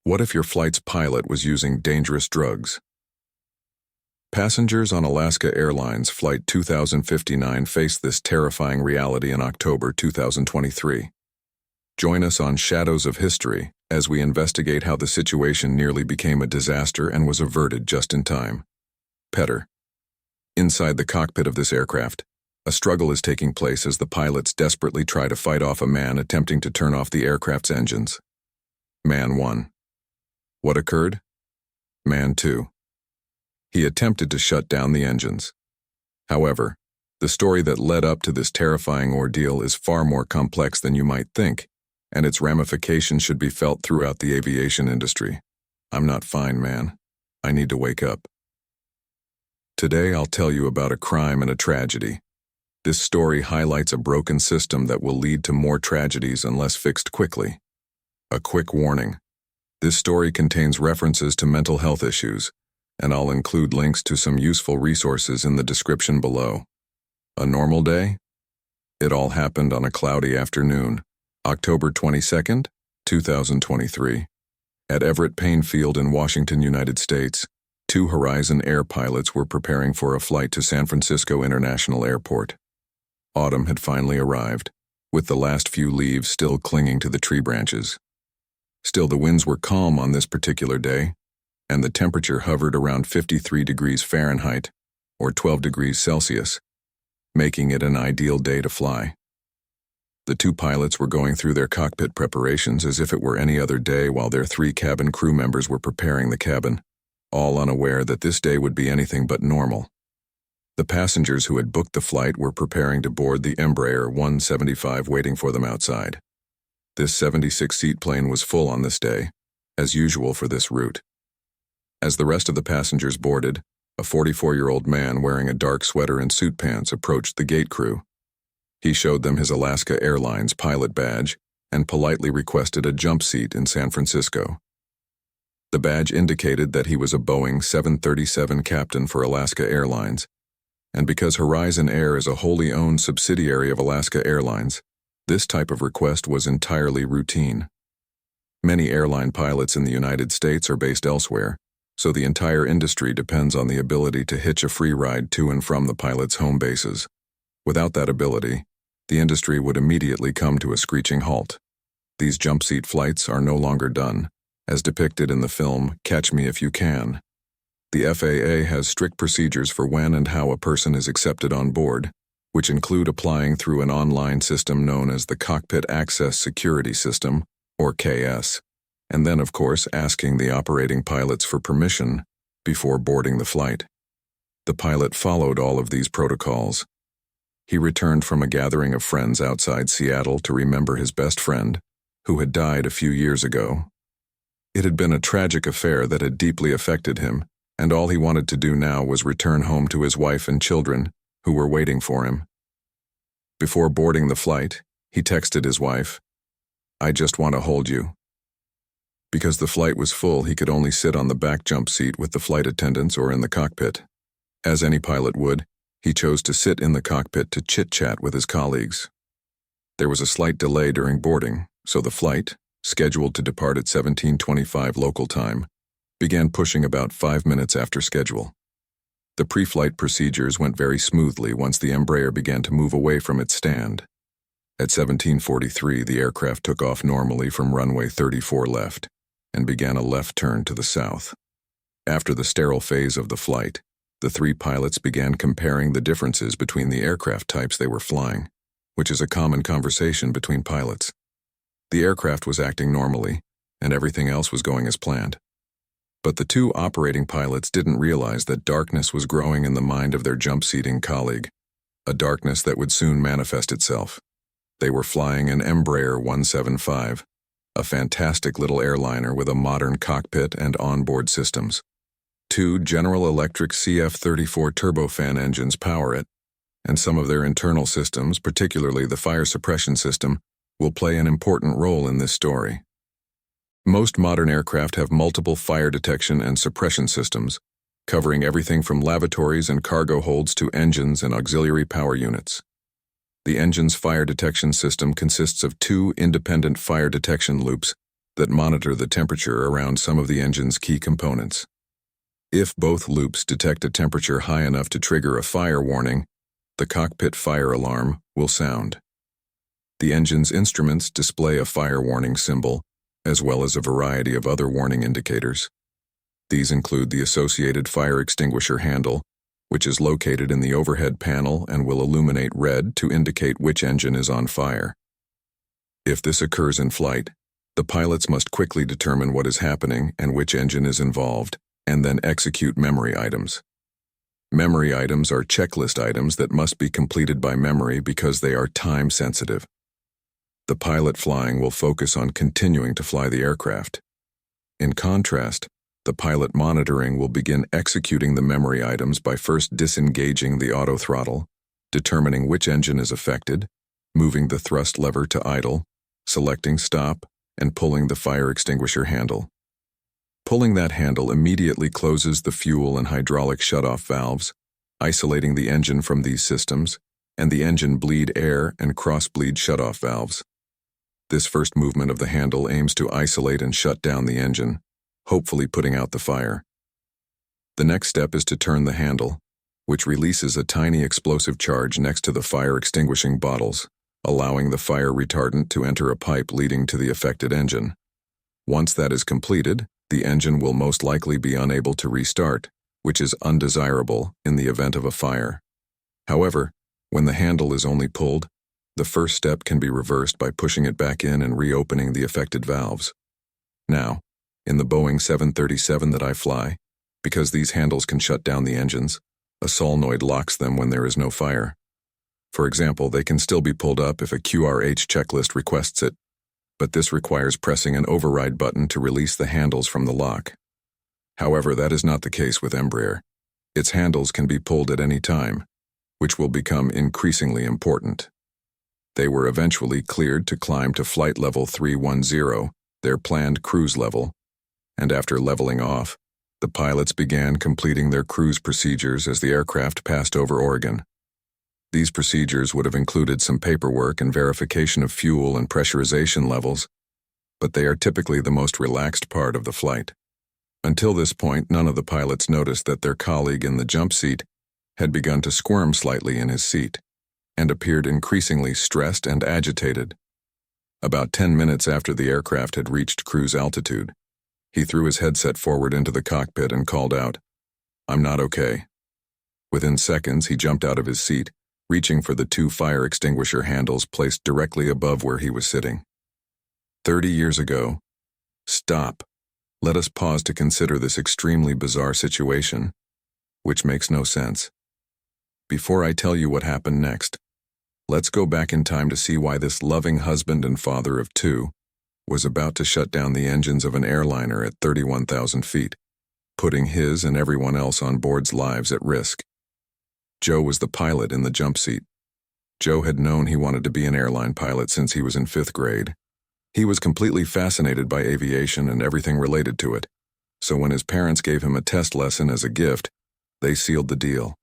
What if your flight's pilot was using dangerous drugs? Passengers on Alaska Airlines Flight 2059 faced this terrifying reality in October 2023. Join us on Shadows of History as we investigate how the situation nearly became a disaster and was averted just in time. Petter. Inside the cockpit of this aircraft, a struggle is taking place as the pilots desperately try to fight off a man attempting to turn off the aircraft's engines. Man 1. What occurred? Man 2. He attempted to shut down the engines. However, the story that led up to this terrifying ordeal is far more complex than you might think, and its ramifications should be felt throughout the aviation industry. I'm not fine, man. I need to wake up. Today I'll tell you about a crime and a tragedy. This story highlights a broken system that will lead to more tragedies unless fixed quickly. A quick warning. This story contains references to mental health issues, and I'll include links to some useful resources in the description below. A normal day? It all happened on a cloudy afternoon, October 22nd, 2023. At Everett Payne Field in Washington, United States, 2 Horizon Air pilots were preparing for a flight to San Francisco International Airport. Autumn had finally arrived, with the last few leaves still clinging to the tree branches. Still, the winds were calm on this particular day, and the temperature hovered around 53 degrees Fahrenheit, or 12 degrees Celsius, making it an ideal day to fly. The 2 pilots were going through their cockpit preparations as if it were any other day while their 3 cabin crew members were preparing the cabin, all unaware that this day would be anything but normal. The passengers who had booked the flight were preparing to board the Embraer 175 waiting for them outside. This 76-seat plane was full on this day, as usual for this route. As the rest of the passengers boarded, a 44-year-old man wearing a dark sweater and suit pants approached the gate crew. He showed them his Alaska Airlines pilot badge and politely requested a jump seat in San Francisco. The badge indicated that he was a Boeing 737 captain for Alaska Airlines, and because Horizon Air is a wholly owned subsidiary of Alaska Airlines, this type of request was entirely routine. Many airline pilots in the United States are based elsewhere, so the entire industry depends on the ability to hitch a free ride to and from the pilot's home bases. Without that ability, the industry would immediately come to a screeching halt. These jump seat flights are no longer done, as depicted in the film Catch Me If You Can. The FAA has strict procedures for when and how a person is accepted on board, which include applying through an online system known as the Cockpit Access Security System, or KS, and then, of course, asking the operating pilots for permission before boarding the flight. The pilot followed all of these protocols. He returned from a gathering of friends outside Seattle to remember his best friend, who had died a few years ago. It had been a tragic affair that had deeply affected him, and all he wanted to do now was return home to his wife and children, who were waiting for him. Before boarding the flight, he texted his wife, "I just want to hold you." Because the flight was full, he could only sit on the back jump seat with the flight attendants or in the cockpit. As any pilot would, he chose to sit in the cockpit to chit-chat with his colleagues. There was a slight delay during boarding, so the flight, scheduled to depart at 17:25 local time, began pushing about 5 minutes after schedule. The pre-flight procedures went very smoothly once the Embraer began to move away from its stand. At 17:43, the aircraft took off normally from runway 34 left and began a left turn to the south. After the sterile phase of the flight, the 3 pilots began comparing the differences between the aircraft types they were flying, which is a common conversation between pilots. The aircraft was acting normally, and everything else was going as planned. But the 2 operating pilots didn't realize that darkness was growing in the mind of their jump-seating colleague, a darkness that would soon manifest itself. They were flying an Embraer 175, a fantastic little airliner with a modern cockpit and onboard systems. 2 General Electric CF-34 turbofan engines power it, and some of their internal systems, particularly the fire suppression system, will play an important role in this story. Most modern aircraft have multiple fire detection and suppression systems, covering everything from lavatories and cargo holds to engines and auxiliary power units. The engine's fire detection system consists of 2 independent fire detection loops that monitor the temperature around some of the engine's key components. If both loops detect a temperature high enough to trigger a fire warning, the cockpit fire alarm will sound. The engine's instruments display a fire warning symbol, as well as a variety of other warning indicators. These include the associated fire extinguisher handle, which is located in the overhead panel and will illuminate red to indicate which engine is on fire. If this occurs in flight, the pilots must quickly determine what is happening and which engine is involved, and then execute memory items. Memory items are checklist items that must be completed by memory because they are time-sensitive. The pilot flying will focus on continuing to fly the aircraft. In contrast, the pilot monitoring will begin executing the memory items by first disengaging the auto throttle, determining which engine is affected, moving the thrust lever to idle, selecting stop, and pulling the fire extinguisher handle. Pulling that handle immediately closes the fuel and hydraulic shutoff valves, isolating the engine from these systems, and the engine bleed air and cross-bleed shutoff valves. This first movement of the handle aims to isolate and shut down the engine, hopefully putting out the fire. The next step is to turn the handle, which releases a tiny explosive charge next to the fire extinguishing bottles, allowing the fire retardant to enter a pipe leading to the affected engine. Once that is completed, the engine will most likely be unable to restart, which is undesirable in the event of a fire. However, when the handle is only pulled, the first step can be reversed by pushing it back in and reopening the affected valves. Now, in the Boeing 737 that I fly, because these handles can shut down the engines, a solenoid locks them when there is no fire. For example, they can still be pulled up if a QRH checklist requests it, but this requires pressing an override button to release the handles from the lock. However, that is not the case with Embraer. Its handles can be pulled at any time, which will become increasingly important. They were eventually cleared to climb to flight level 310, their planned cruise level, and after leveling off, the pilots began completing their cruise procedures as the aircraft passed over Oregon. These procedures would have included some paperwork and verification of fuel and pressurization levels, but they are typically the most relaxed part of the flight. Until this point, none of the pilots noticed that their colleague in the jump seat had begun to squirm slightly in his seat and appeared increasingly stressed and agitated. About 10 minutes after the aircraft had reached cruise altitude, he threw his headset forward into the cockpit and called out, "I'm not okay." Within seconds, he jumped out of his seat, reaching for the two fire extinguisher handles placed directly above where he was sitting. 30 years ago. Stop. Let us pause to consider this extremely bizarre situation, which makes no sense. Before I tell you what happened next, let's go back in time to see why this loving husband and father of two was about to shut down the engines of an airliner at 31,000 feet, putting his and everyone else on board's lives at risk. Joe was the pilot in the jump seat. Joe had known he wanted to be an airline pilot since he was in 5th grade. He was completely fascinated by aviation and everything related to it, so when his parents gave him a test lesson as a gift, they sealed the deal.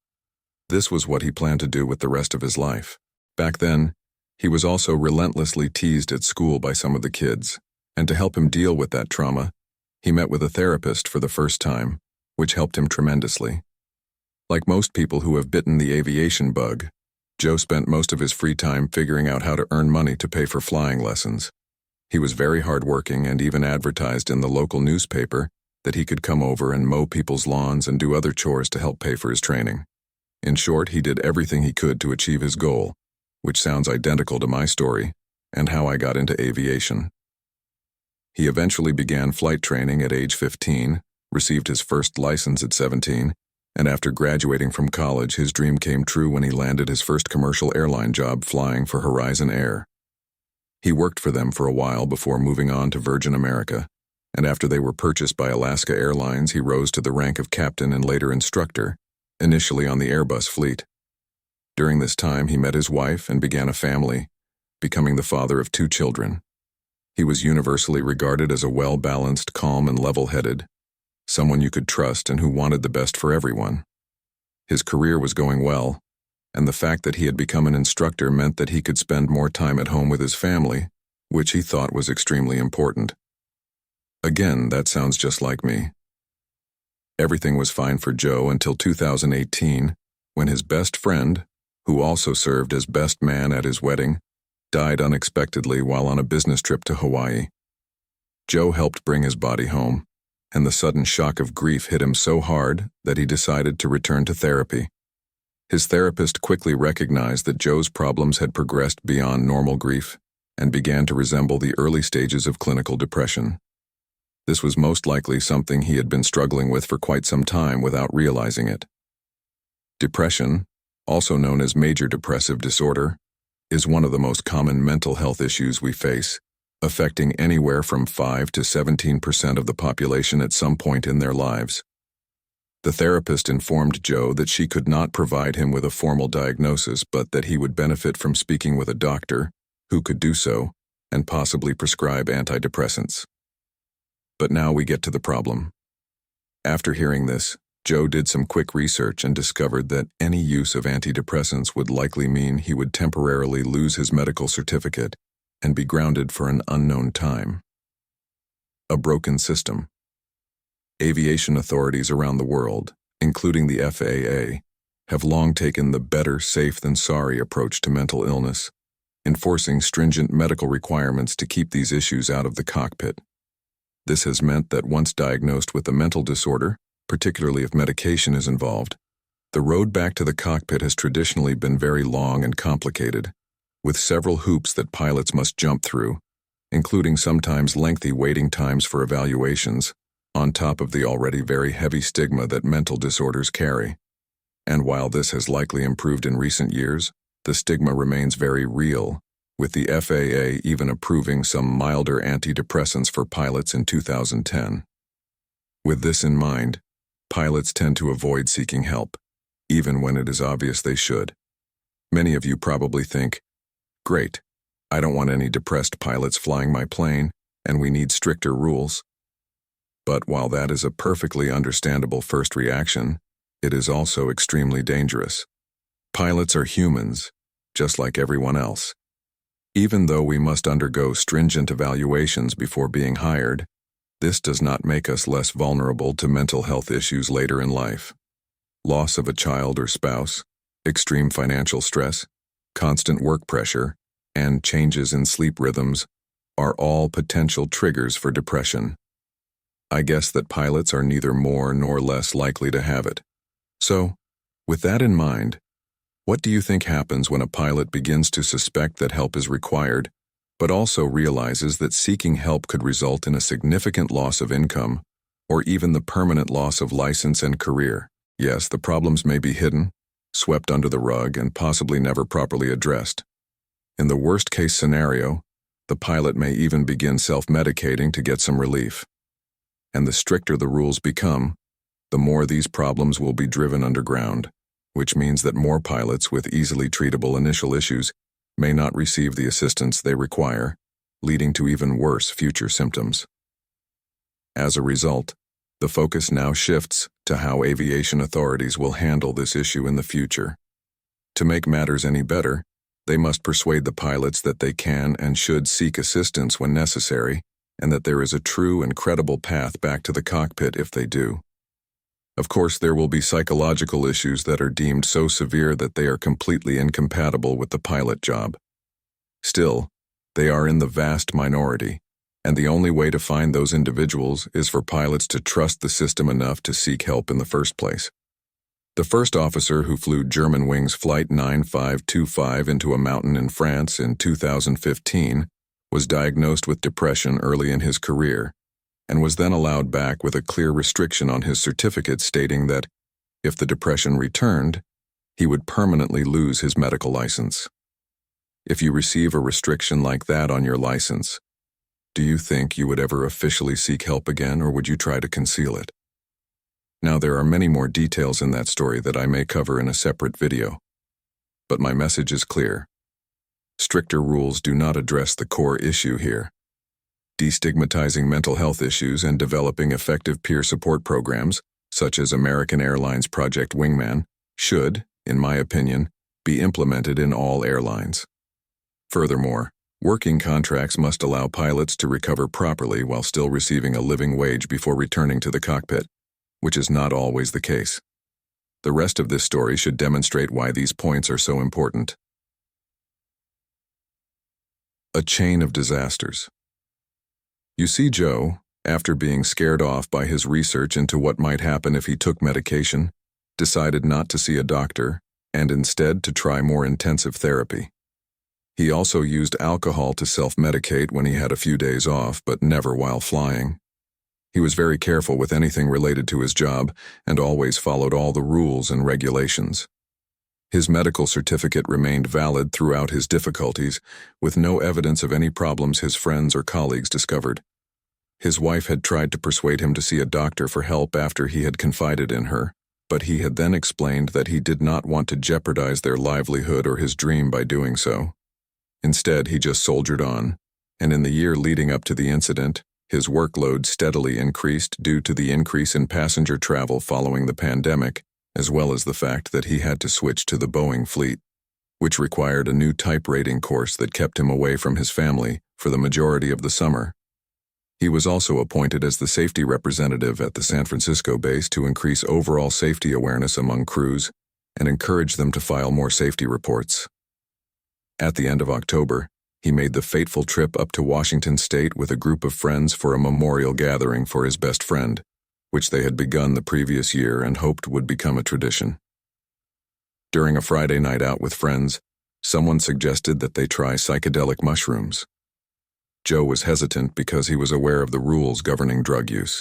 This was what he planned to do with the rest of his life. Back then, he was also relentlessly teased at school by some of the kids, and to help him deal with that trauma, he met with a therapist for the first time, which helped him tremendously. Like most people who have bitten the aviation bug, Joe spent most of his free time figuring out how to earn money to pay for flying lessons. He was very hardworking and even advertised in the local newspaper that he could come over and mow people's lawns and do other chores to help pay for his training. In short, he did everything he could to achieve his goal, which sounds identical to my story and how I got into aviation. He eventually began flight training at age 15, received his first license at 17, and after graduating from college, his dream came true when he landed his first commercial airline job flying for Horizon Air. He worked for them for a while before moving on to Virgin America, and after they were purchased by Alaska Airlines, he rose to the rank of captain and later instructor, initially on the Airbus fleet. During this time, he met his wife and began a family, becoming the father of 2 children. He was universally regarded as a well-balanced, calm, and level-headed, someone you could trust and who wanted the best for everyone. His career was going well, and the fact that he had become an instructor meant that he could spend more time at home with his family, which he thought was extremely important. Again, that sounds just like me. Everything was fine for Joe until 2018, when his best friend, who also served as best man at his wedding, died unexpectedly while on a business trip to Hawaii. Joe helped bring his body home, and the sudden shock of grief hit him so hard that he decided to return to therapy. His therapist quickly recognized that Joe's problems had progressed beyond normal grief and began to resemble the early stages of clinical depression. This was most likely something he had been struggling with for quite some time without realizing it. Depression, also known as major depressive disorder, is one of the most common mental health issues we face, affecting anywhere from 5 to 17% of the population at some point in their lives. The therapist informed Joe that she could not provide him with a formal diagnosis, but that he would benefit from speaking with a doctor who could do so and possibly prescribe antidepressants. But now we get to the problem. After hearing this, Joe did some quick research and discovered that any use of antidepressants would likely mean he would temporarily lose his medical certificate and be grounded for an unknown time. A broken system. Aviation authorities around the world, including the FAA, have long taken the better safe than sorry approach to mental illness, enforcing stringent medical requirements to keep these issues out of the cockpit. This has meant that once diagnosed with a mental disorder, particularly if medication is involved, the road back to the cockpit has traditionally been very long and complicated, with several hoops that pilots must jump through, including sometimes lengthy waiting times for evaluations, on top of the already very heavy stigma that mental disorders carry. And while this has likely improved in recent years, the stigma remains very real, with the FAA even approving some milder antidepressants for pilots in 2010. With this in mind, pilots tend to avoid seeking help, even when it is obvious they should. Many of you probably think, "Great, I don't want any depressed pilots flying my plane, and we need stricter rules." But while that is a perfectly understandable first reaction, it is also extremely dangerous. Pilots are humans, just like everyone else. Even though we must undergo stringent evaluations before being hired, this does not make us less vulnerable to mental health issues later in life. Loss of a child or spouse, extreme financial stress, constant work pressure, and changes in sleep rhythms are all potential triggers for depression. I guess that pilots are neither more nor less likely to have it. So, with that in mind, what do you think happens when a pilot begins to suspect that help is required, but also realizes that seeking help could result in a significant loss of income, or even the permanent loss of license and career? Yes, the problems may be hidden, swept under the rug, and possibly never properly addressed. In the worst-case scenario, the pilot may even begin self-medicating to get some relief. And the stricter the rules become, the more these problems will be driven underground, which means that more pilots with easily treatable initial issues may not receive the assistance they require, leading to even worse future symptoms. As a result, the focus now shifts to how aviation authorities will handle this issue in the future. To make matters any better, they must persuade the pilots that they can and should seek assistance when necessary, and that there is a true and credible path back to the cockpit if they do. Of course, there will be psychological issues that are deemed so severe that they are completely incompatible with the pilot job. Still, they are in the vast minority, and the only way to find those individuals is for pilots to trust the system enough to seek help in the first place. The first officer who flew Germanwings Flight 9525 into a mountain in France in 2015 was diagnosed with depression early in his career, and was then allowed back with a clear restriction on his certificate stating that, if the depression returned, he would permanently lose his medical license. If you receive a restriction like that on your license, do you think you would ever officially seek help again, or would you try to conceal it? Now, there are many more details in that story that I may cover in a separate video, but my message is clear. Stricter rules do not address the core issue here. Destigmatizing mental health issues and developing effective peer support programs, such as American Airlines Project Wingman, should, in my opinion, be implemented in all airlines. Furthermore, Working contracts must allow pilots to recover properly while still receiving a living wage before returning to the cockpit, which is not always the case. The rest of this story should demonstrate why these points are so important. A chain of disasters. You see, Joe, after being scared off by his research into what might happen if he took medication, decided not to see a doctor and instead to try more intensive therapy. He also used alcohol to self-medicate when he had a few days off, but never while flying. He was very careful with anything related to his job and always followed all the rules and regulations. His medical certificate remained valid throughout his difficulties, with no evidence of any problems his friends or colleagues discovered. His wife had tried to persuade him to see a doctor for help after he had confided in her, but he had then explained that he did not want to jeopardize their livelihood or his dream by doing so. Instead, he just soldiered on, and in the year leading up to the incident, his workload steadily increased due to the increase in passenger travel following the pandemic, as well as the fact that he had to switch to the Boeing fleet, which required a new type rating course that kept him away from his family for the majority of the summer. He was also appointed as the safety representative at the San Francisco base to increase overall safety awareness among crews and encourage them to file more safety reports. At the end of October, he made the fateful trip up to Washington State with a group of friends for a memorial gathering for his best friend, which they had begun the previous year and hoped would become a tradition. During a Friday night out with friends, someone suggested that they try psychedelic mushrooms. Joe was hesitant because he was aware of the rules governing drug use.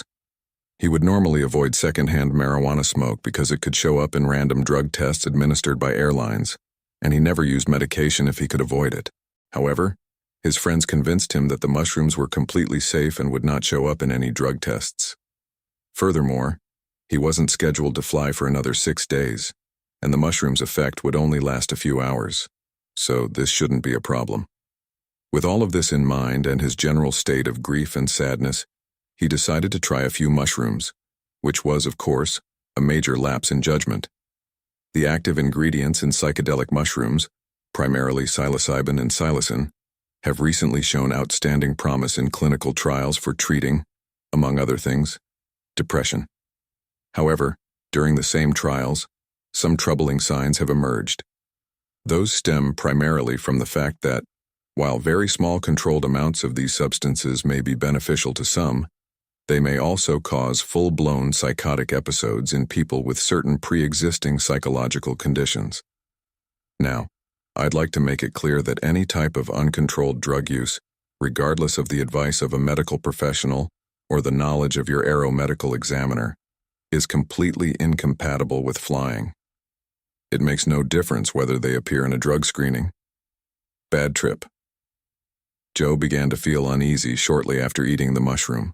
He would normally avoid secondhand marijuana smoke because it could show up in random drug tests administered by airlines, and he never used medication if he could avoid it. However, his friends convinced him that the mushrooms were completely safe and would not show up in any drug tests. Furthermore, he wasn't scheduled to fly for another 6 days, and the mushroom's effect would only last a few hours, so this shouldn't be a problem. With all of this in mind and his general state of grief and sadness, he decided to try a few mushrooms, which was, of course, a major lapse in judgment. The active ingredients in psychedelic mushrooms, primarily psilocybin and psilocin, have recently shown outstanding promise in clinical trials for treating, among other things, depression. However, during the same trials, some troubling signs have emerged. Those stem primarily from the fact that, while very small controlled amounts of these substances may be beneficial to some, they may also cause full-blown psychotic episodes in people with certain pre-existing psychological conditions. Now, I'd like to make it clear that any type of uncontrolled drug use, regardless of the advice of a medical professional or the knowledge of your aeromedical examiner, is completely incompatible with flying. It makes no difference whether they appear in a drug screening. Bad trip. Joe began to feel uneasy shortly after eating the mushroom.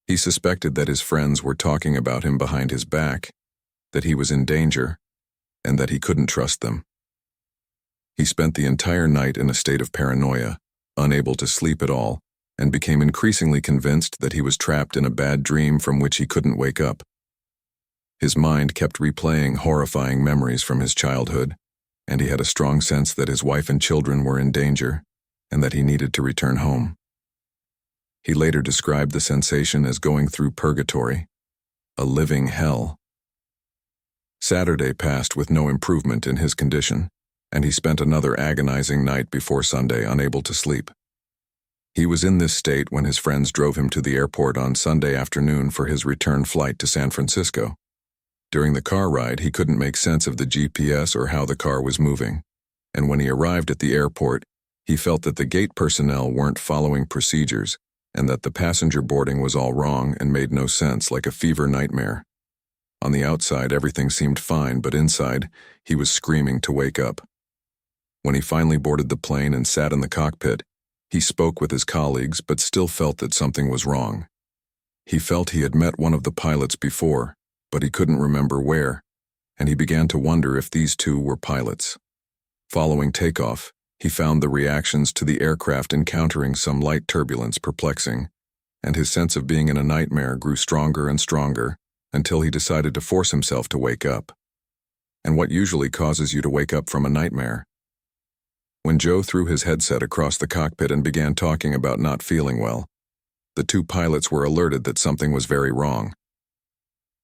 He suspected that his friends were talking about him behind his back, that he was in danger, and that he couldn't trust them. He spent the entire night in a state of paranoia, unable to sleep at all, and became increasingly convinced that he was trapped in a bad dream from which he couldn't wake up. His mind kept replaying horrifying memories from his childhood, and he had a strong sense that his wife and children were in danger, and that he needed to return home. He later described the sensation as going through purgatory, a living hell. Saturday passed with no improvement in his condition, and he spent another agonizing night before Sunday unable to sleep. He was in this state when his friends drove him to the airport on Sunday afternoon for his return flight to San Francisco. During the car ride, he couldn't make sense of the GPS or how the car was moving, and when he arrived at the airport, he felt that the gate personnel weren't following procedures and that the passenger boarding was all wrong and made no sense, like a fever nightmare. On the outside, everything seemed fine, but inside, he was screaming to wake up. When he finally boarded the plane and sat in the cockpit, he spoke with his colleagues but still felt that something was wrong. He felt he had met one of the pilots before, but he couldn't remember where, and he began to wonder if these two were pilots. Following takeoff, he found the reactions to the aircraft encountering some light turbulence perplexing, and his sense of being in a nightmare grew stronger and stronger until he decided to force himself to wake up. And what usually causes you to wake up from a nightmare? When Joe threw his headset across the cockpit and began talking about not feeling well, the two pilots were alerted that something was very wrong.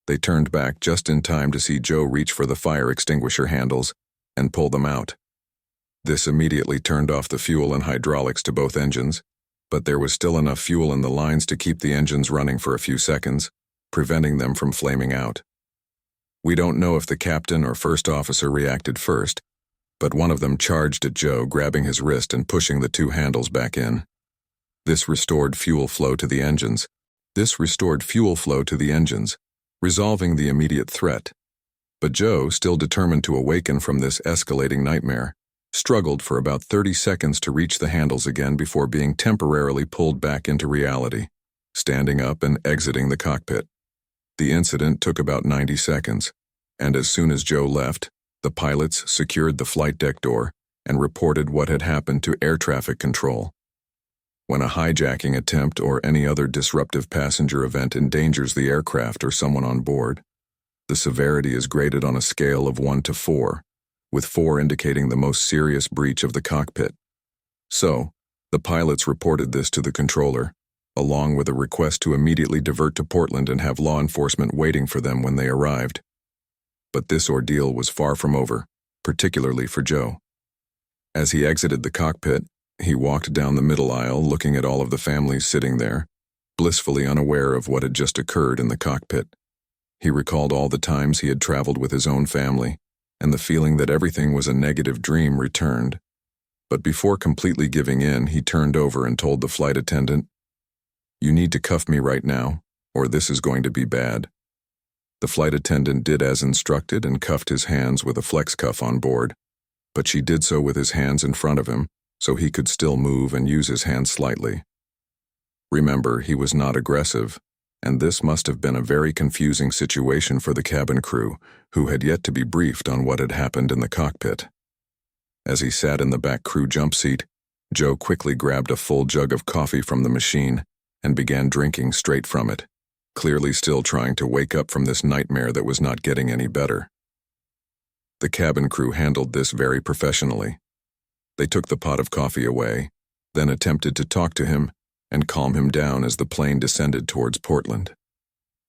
They turned back just in time to see Joe reach for the fire extinguisher handles and pull them out. This immediately turned off the fuel and hydraulics to both engines, but there was still enough fuel in the lines to keep the engines running for a few seconds, preventing them from flaming out. We don't know if the captain or first officer reacted first, but one of them charged at Joe, grabbing his wrist and pushing the two handles back in. This restored fuel flow to the engines, resolving the immediate threat. But Joe, still determined to awaken from this escalating nightmare, struggled for about 30 seconds to reach the handles again before being temporarily pulled back into reality, standing up and exiting the cockpit. The incident took about 90 seconds, and as soon as Joe left, the pilots secured the flight deck door and reported what had happened to air traffic control. When a hijacking attempt or any other disruptive passenger event endangers the aircraft or someone on board, the severity is graded on a scale of 1 to 4, with 4 indicating the most serious breach of the cockpit. So, the pilots reported this to the controller, along with a request to immediately divert to Portland and have law enforcement waiting for them when they arrived. But this ordeal was far from over, particularly for Joe. As he exited the cockpit, he walked down the middle aisle looking at all of the families sitting there, blissfully unaware of what had just occurred in the cockpit. He recalled all the times he had traveled with his own family, and the feeling that everything was a negative dream returned. But before completely giving in, he turned over and told the flight attendant, "You need to cuff me right now, or this is going to be bad." The flight attendant did as instructed and cuffed his hands with a flex cuff on board, but she did so with his hands in front of him, so he could still move and use his hands slightly. Remember, he was not aggressive, and this must have been a very confusing situation for the cabin crew, who had yet to be briefed on what had happened in the cockpit. As he sat in the back crew jump seat, Joe quickly grabbed a full jug of coffee from the machine and began drinking straight from it, clearly still trying to wake up from this nightmare that was not getting any better. The cabin crew handled this very professionally. They took the pot of coffee away, then attempted to talk to him and calm him down as the plane descended towards Portland.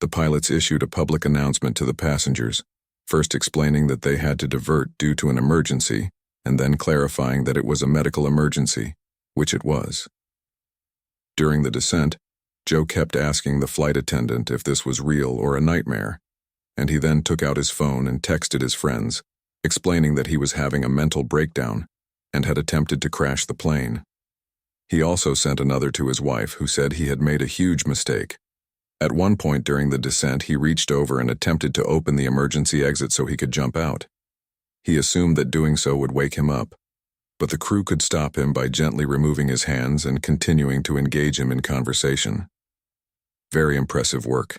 The pilots issued a public announcement to the passengers, first explaining that they had to divert due to an emergency, and then clarifying that it was a medical emergency, which it was. During the descent, Joe kept asking the flight attendant if this was real or a nightmare, and he then took out his phone and texted his friends, explaining that he was having a mental breakdown and had attempted to crash the plane. He also sent another to his wife, who said he had made a huge mistake. At one point during the descent, he reached over and attempted to open the emergency exit so he could jump out. He assumed that doing so would wake him up, but the crew could stop him by gently removing his hands and continuing to engage him in conversation. Very impressive work.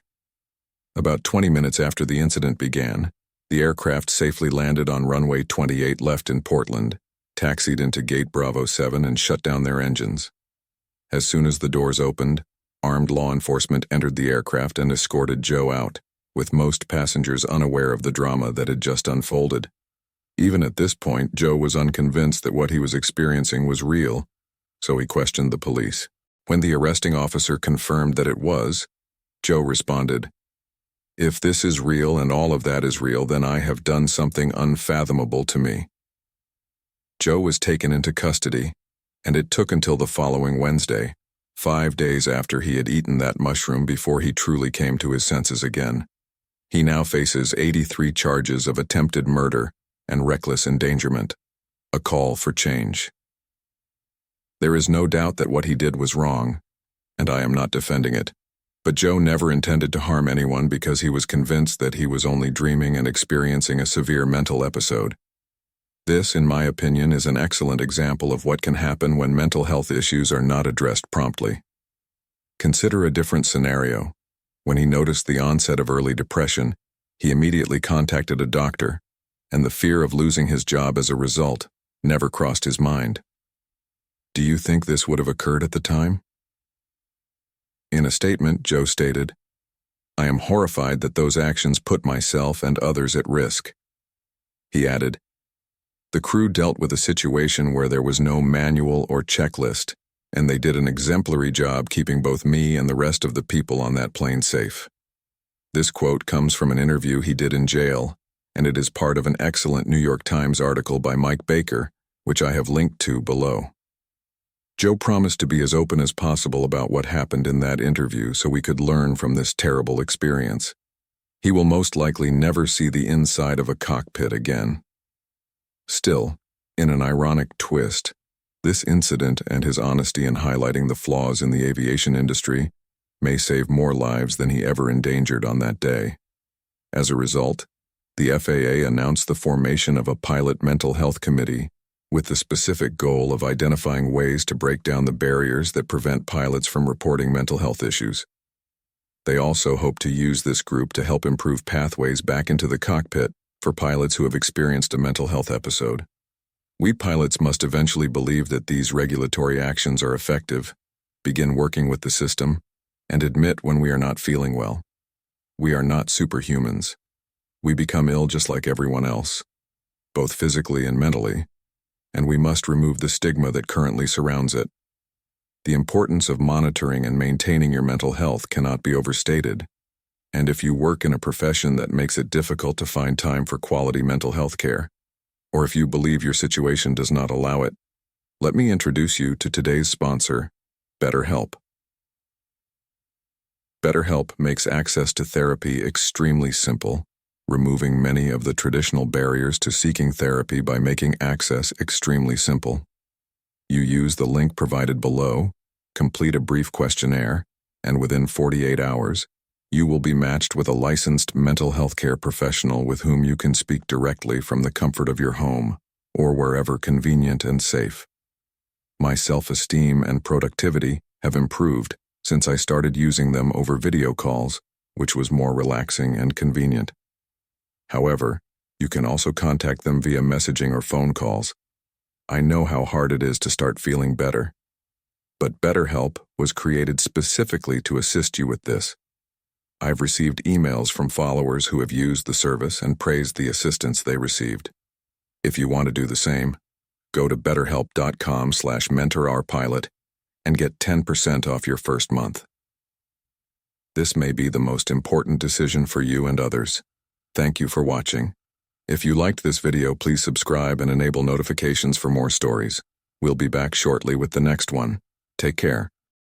About 20 minutes after the incident began, the aircraft safely landed on runway 28 left in Portland, taxied into Gate Bravo 7 and shut down their engines. As soon as the doors opened, armed law enforcement entered the aircraft and escorted Joe out, with most passengers unaware of the drama that had just unfolded. Even at this point, Joe was unconvinced that what he was experiencing was real, so he questioned the police. When the arresting officer confirmed that it was, Joe responded, "If this is real and all of that is real, then I have done something unfathomable to me." Joe was taken into custody, and it took until the following Wednesday, 5 days after he had eaten that mushroom, before he truly came to his senses again. He now faces 83 charges of attempted murder and reckless endangerment, a call for change. There is no doubt that what he did was wrong, and I am not defending it, but Joe never intended to harm anyone because he was convinced that he was only dreaming and experiencing a severe mental episode. This, in my opinion, is an excellent example of what can happen when mental health issues are not addressed promptly. Consider a different scenario. When he noticed the onset of early depression, he immediately contacted a doctor, and the fear of losing his job as a result never crossed his mind. Do you think this would have occurred at the time? In a statement, Joe stated, "I am horrified that those actions put myself and others at risk." He added, The crew dealt with a situation where there was no manual or checklist, and they did an exemplary job keeping both me and the rest of the people on that plane safe. This quote comes from an interview he did in jail, and it is part of an excellent New York Times article by Mike Baker, which I have linked to below. Joe promised to be as open as possible about what happened in that interview so we could learn from this terrible experience. He will most likely never see the inside of a cockpit again. Still, in an ironic twist, this incident and his honesty in highlighting the flaws in the aviation industry may save more lives than he ever endangered on that day. As a result, the FAA announced the formation of a pilot mental health committee with the specific goal of identifying ways to break down the barriers that prevent pilots from reporting mental health issues. They also hope to use this group to help improve pathways back into the cockpit for pilots who have experienced a mental health episode. We pilots must eventually believe that these regulatory actions are effective, begin working with the system, and admit when we are not feeling well. We are not superhumans. We become ill just like everyone else, both physically and mentally, and we must remove the stigma that currently surrounds it. The importance of monitoring and maintaining your mental health cannot be overstated, and if you work in a profession that makes it difficult to find time for quality mental health care, or if you believe your situation does not allow it, let me introduce you to today's sponsor, BetterHelp. BetterHelp makes access to therapy extremely simple, removing many of the traditional barriers to seeking therapy by making access extremely simple. You use the link provided below, complete a brief questionnaire, and within 48 hours, you will be matched with a licensed mental health care professional with whom you can speak directly from the comfort of your home or wherever convenient and safe. My self-esteem and productivity have improved since I started using them over video calls, which was more relaxing and convenient. However, you can also contact them via messaging or phone calls. I know how hard it is to start feeling better, but BetterHelp was created specifically to assist you with this. I've received emails from followers who have used the service and praised the assistance they received. If you want to do the same, go to betterhelp.com/mentorOurPilot and get 10% off your first month. This may be the most important decision for you and others. Thank you for watching. If you liked this video, please subscribe and enable notifications for more stories. We'll be back shortly with the next one. Take care.